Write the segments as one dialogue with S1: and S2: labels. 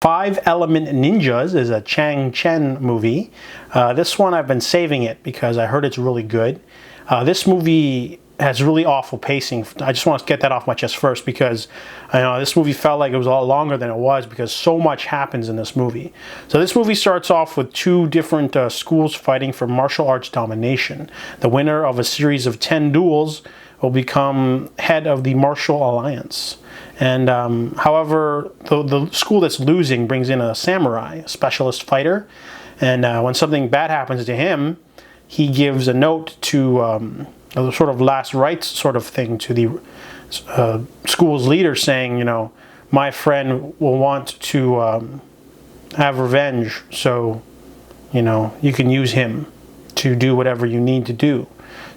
S1: Five Element Ninjas is a Chang Chen movie. This one I've been saving it because I heard it's really good. This movie has really awful pacing. I just want to get that off my chest first because I know this movie felt like it was a lot longer than it was because so much happens in this movie. So this movie starts off with two different schools fighting for martial arts domination. The winner of a series of 10 duels will become head of the Martial Alliance. And however, the school that's losing brings in a samurai, a specialist fighter, and when something bad happens to him, he gives a note to a sort of last rites sort of thing to the school's leader saying, you know, my friend will want to have revenge, so, you know, you can use him to do whatever you need to do.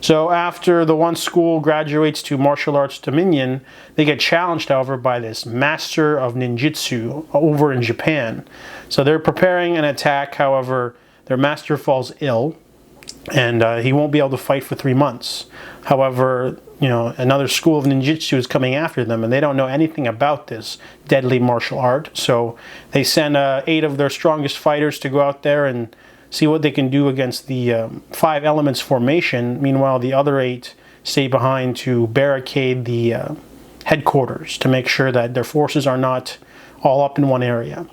S1: So after the one school graduates to martial arts dominion, they get challenged, however, by this master of ninjitsu over in Japan. So they're preparing an attack, however, their master falls ill, and he won't be able to fight for 3 months. However, you know, another school of ninjitsu is coming after them, and they don't know anything about this deadly martial art. So they send 8 of their strongest fighters to go out there and see what they can do against the 5 elements formation. Meanwhile, the other 8 stay behind to barricade the headquarters to make sure that their forces are not all up in one area.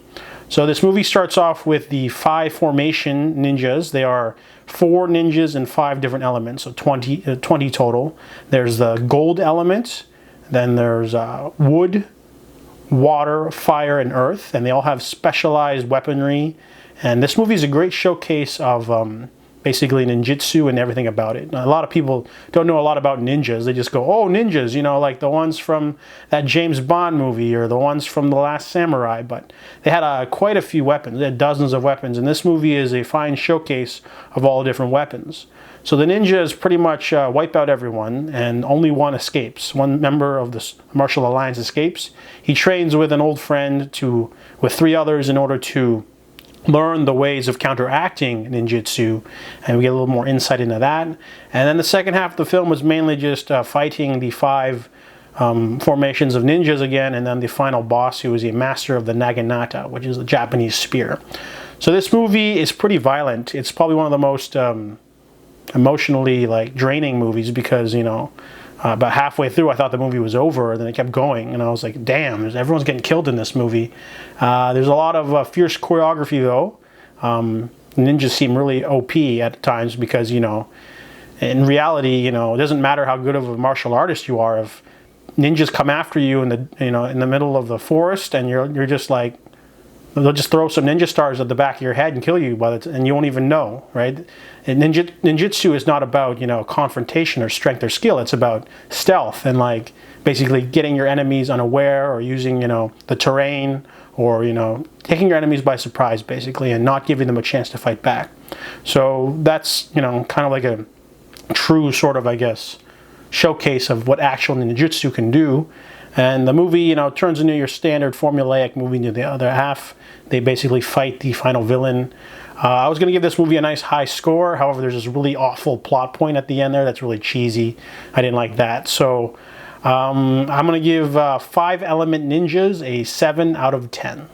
S1: So this movie starts off with the 5 formation ninjas. They are 4 ninjas and 5 different elements, so 20 total. There's the gold element, then there's wood, water, fire, and earth, and they all have specialized weaponry. And this movie is a great showcase of basically ninjitsu and everything about it. Now, a lot of people don't know a lot about ninjas. They just go, oh, ninjas, you know, like the ones from that James Bond movie or the ones from The Last Samurai. But they had quite a few weapons. They had dozens of weapons. And this movie is a fine showcase of all the different weapons. So the ninjas pretty much wipe out everyone, and only one escapes. One member of the Martial Alliance escapes. He trains with an old friend with 3 others in order to learn the ways of counteracting ninjitsu, and we get a little more insight into that. And then the second half of the film was mainly just fighting the 5 formations of ninjas again, and then the final boss, who is a master of the naginata, which is the Japanese spear. So this movie is pretty violent. It's probably one of the most emotionally draining movies because, you know, about halfway through I thought the movie was over, and then it kept going, and I was like, damn, everyone's getting killed in this movie. There's a lot of fierce choreography though. Ninjas seem really OP at times because, you know, in reality, you know, it doesn't matter how good of a martial artist you are. If ninjas come after you in the middle of the forest, and you're just like, they'll just throw some ninja stars at the back of your head and kill you, and you won't even know, right? And ninjitsu is not about, you know, confrontation or strength or skill. It's about stealth and basically getting your enemies unaware, or using, you know, the terrain, or, you know, taking your enemies by surprise basically, and not giving them a chance to fight back. So that's, you know, kind of like a true sort of, I guess, showcase of what actual ninjutsu can do. And the movie, you know, turns into your standard formulaic movie into the other half. They basically fight the final villain. I was going to give this movie a nice high score. However, there's this really awful plot point at the end there that's really cheesy. I didn't like that. So I'm going to give 5 Element Ninjas a 7 out of 10.